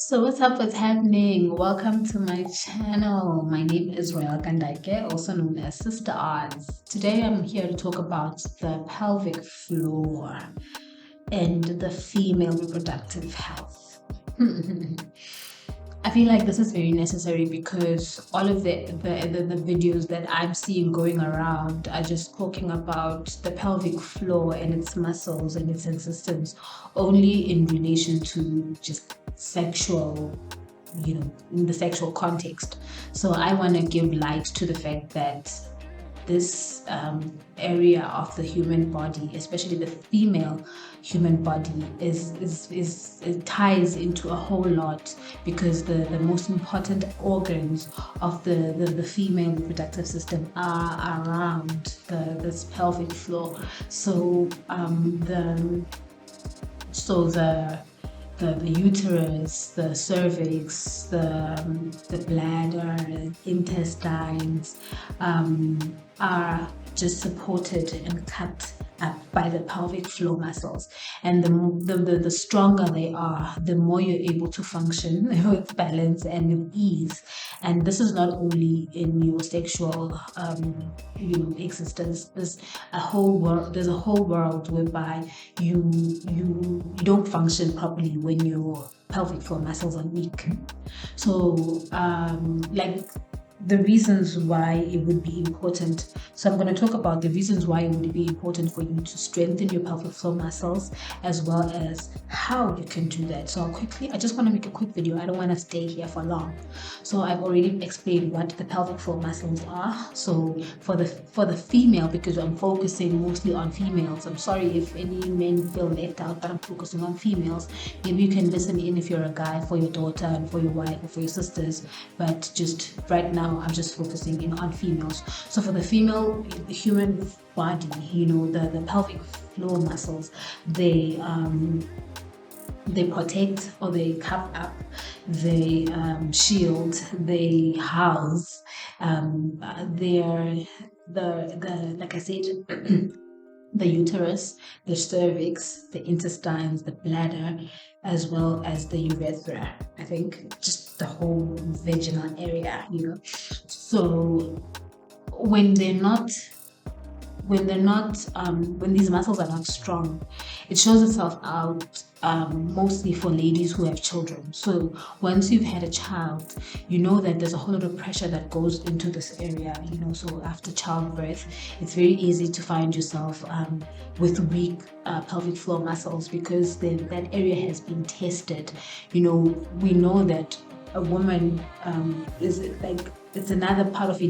So what's happening? Welcome to my channel. My name is Royal Kandaike, also known as Sister Arts. Today I'm here to talk about the pelvic floor and the female reproductive health. I feel like this is very necessary because all of the videos that I'm seeing going around are just talking about the pelvic floor and its muscles and its existence only in relation to just sexual, in the sexual context. So I want to give light to the fact that this area of the human body, especially the female human body, is it ties into a whole lot because the most important organs of the female reproductive system are around this pelvic floor. So the uterus, the cervix, the bladder, intestines are just supported and cut up by the pelvic floor muscles. And the stronger they are, the more you're able to function with balance and with ease. And this is not only in your sexual existence. There's a whole world whereby you don't function properly when your pelvic floor muscles are weak. So like the reasons why it would be important. So I'm going to talk about the reasons why it would be important for you to strengthen your pelvic floor muscles, as well as how you can do that. So I just want to make a quick video. I don't want to stay here for long. So I've already explained what the pelvic floor muscles are. So for the female, because I'm focusing mostly on females, I'm sorry if any men feel left out, but I'm focusing on females. Maybe you can listen in if you're a guy, for your daughter and for your wife or for your sisters, but just right now I'm just focusing in on females. So for the female human body, the pelvic floor muscles, they protect, or they cover up, they shield, they house, they're the like I said, the uterus, the cervix, the intestines, the bladder, as well as the urethra. I think just the whole vaginal area, So when they're not when these muscles are not strong, it shows itself out mostly for ladies who have children. So once you've had a child, you know that there's a whole lot of pressure that goes into this area. So after childbirth, it's very easy to find yourself with weak pelvic floor muscles because that area has been tested. We know that a woman is like, it's another part of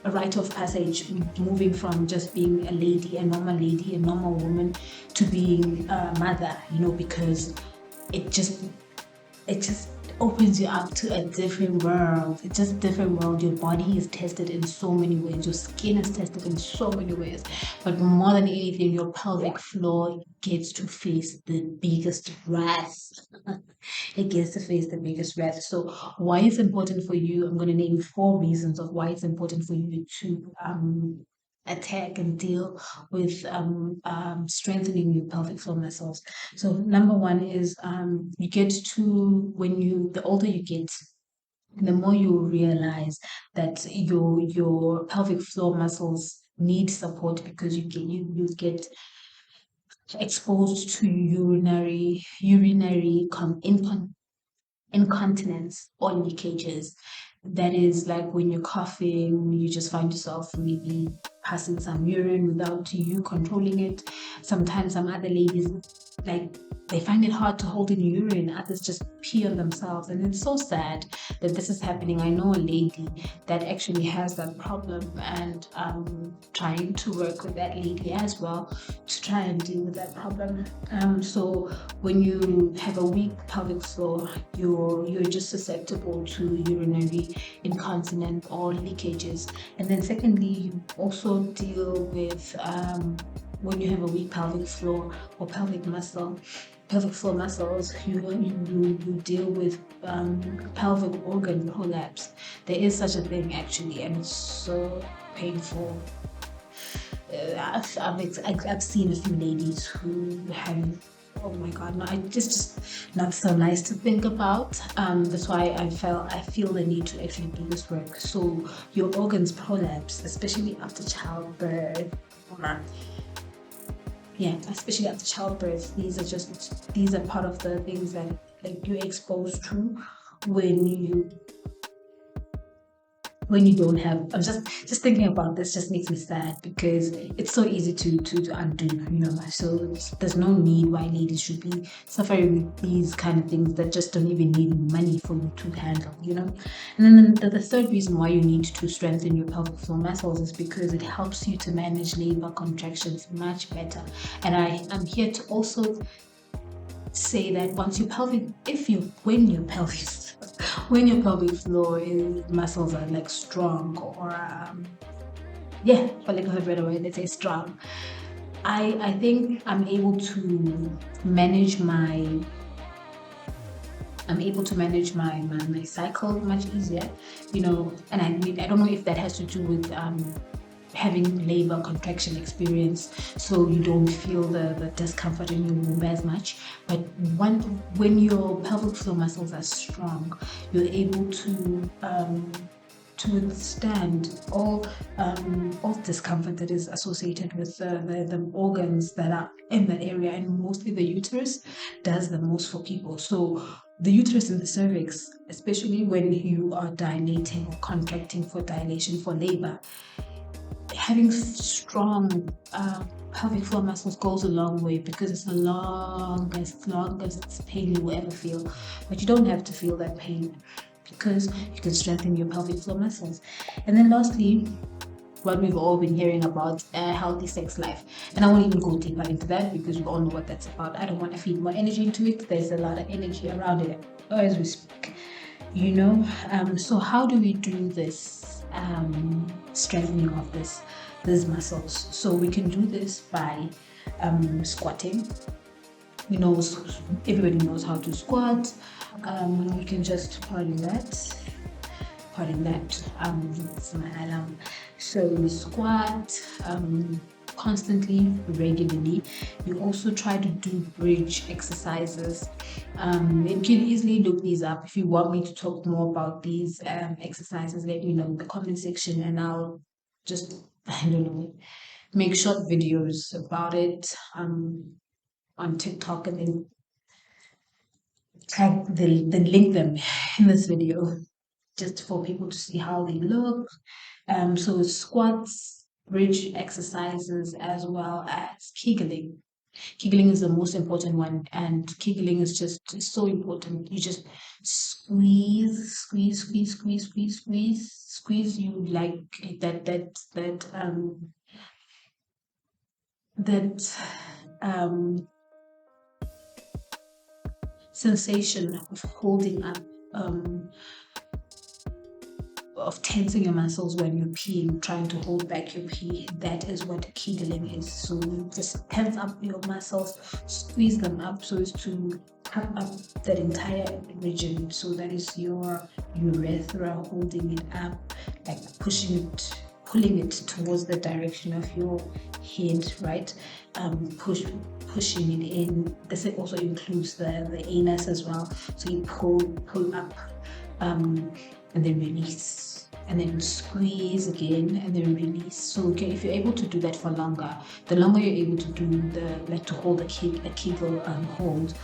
a rite of passage, moving from just being a lady, a normal woman, to being a mother, because it just opens you up to a different world. It's just a different world. Your body is tested in so many ways. Your skin is tested in so many ways. But more than anything, your pelvic floor gets to face the biggest wrath. It gets to face the biggest wrath. So why it's important for you, I'm going to name 4 reasons of why it's important for you to attack and deal with strengthening your pelvic floor muscles. So number 1 is you get to, the older you get, the more you realize that your pelvic floor muscles need support, because you get exposed to urinary incontinence or leakages. That is like when you're coughing, you just find yourself maybe passing some urine without you controlling it. Sometimes some other ladies, like, they find it hard to hold in urine, others just pee on themselves, and it's so sad that this is happening. I know a lady that actually has that problem, and I'm trying to work with that lady as well to try and deal with that problem. So when you have a weak pelvic floor, you're just susceptible to urinary incontinence or leakages. And then secondly, you also deal with when you have a weak pelvic floor or pelvic floor muscles, you deal with pelvic organ prolapse. There is such a thing, actually, and it's so painful. I've seen a few ladies who have Oh my God, no, just not so nice to think about. That's why I feel the need to actually do this work. So your organs prolapse, especially after childbirth. Or, yeah, especially after childbirth. These are part of the things that like you're exposed to when you don't have. I'm just thinking about this just makes me sad because it's so easy to undo, so there's no need why ladies should be suffering with these kind of things that just don't even need money for you to handle. And then the third reason why you need to strengthen your pelvic floor muscles is because it helps you to manage labor contractions much better. And I'm here to also say that when your pelvic floor muscles are like strong, or for lack of a better word, let's say strong, I think my cycle much easier, and I don't know if that has to do with having labor contraction experience, so you don't feel the discomfort in your womb as much. But when your pelvic floor muscles are strong, you're able to withstand all discomfort that is associated with the organs that are in that area, and mostly the uterus does the most for people. So the uterus and the cervix, especially when you are dilating or contracting for dilation for labor, having strong pelvic floor muscles goes a long way, because it's the longest pain you will ever feel. But you don't have to feel that pain, because you can strengthen your pelvic floor muscles. And then lastly, what we've all been hearing about, a healthy sex life. And I won't even go deeper into that because we all know what that's about. I don't want to feed more energy into it. There's a lot of energy around it as we speak. So how do we do this strengthening of these muscles? So we can do this by squatting. Everybody knows how to squat. You can just pardon that. It's my alarm. So we squat constantly, regularly. You also try to do bridge exercises. You can easily look these up. If you want me to talk more about these exercises, let me know in the comment section, and I'll just, I don't know, make short videos about it on TikTok, and then then link them in this video just for people to see how they look. So squats, bridge exercises, as well as Kegling. Kegling is the most important one, and Kegling is just so important. You just squeeze. You like that sensation of holding up, of tensing your muscles when you're peeing, trying to hold back your pee. That is what kegling is. So you just tense up your muscles, squeeze them up so as to pump up that entire region. So that is your urethra, holding it up, like pulling it towards the direction of your head, right? Pushing it in. This also includes the anus as well. So you pull up, and then release, and then squeeze again, and then release. So if you're able to do that for longer, the longer you're able to do to hold a Kegel hold,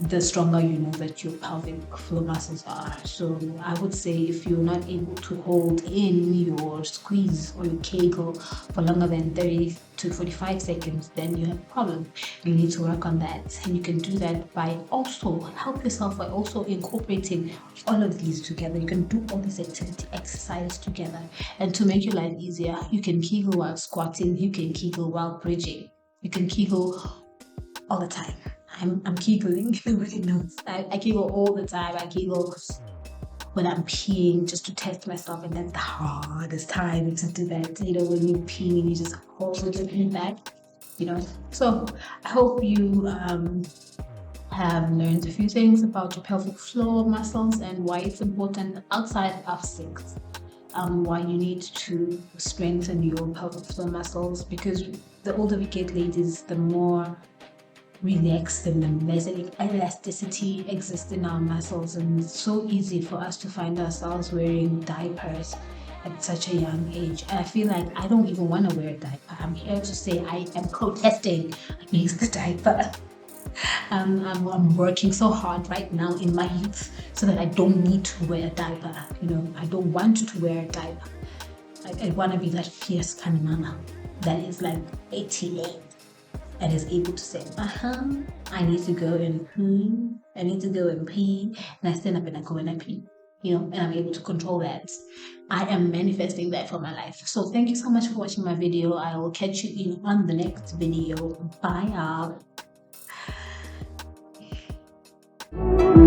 the stronger you know that your pelvic floor muscles are. So I would say if you're not able to hold in your squeeze or your Kegel for longer than 30 to 45 seconds, then you have a problem. You need to work on that. And you can do that by also help yourself by also incorporating all of these together. You can do all this exercise together. And to make your life easier, you can Kegel while squatting, you can Kegel while bridging, you can Kegel all the time. I'm Kegling, everybody knows. I Kegel all the time. I Kegel when I'm peeing, just to test myself, and that's the hardest time to do that. When you're peeing, you just hold it in that. So I hope you have learned a few things about your pelvic floor muscles and why it's important outside of sex. Why you need to strengthen your pelvic floor muscles, because the older we get, ladies, the more relax them. There's an elasticity exists in our muscles, and it's so easy for us to find ourselves wearing diapers at such a young age. And I feel like I don't even want to wear a diaper. I'm here to say I am protesting against the diaper. I'm working so hard right now in my youth so that I don't need to wear a diaper. I don't want to wear a diaper. I want to be that fierce kind of mama that is like 88 and is able to say, I need to go and pee, I need to go and pee, and I stand up and I go and I pee, and I'm able to control that. I am manifesting that for my life. So thank you so much for watching my video. I will catch you in on the next video. Bye, y'all.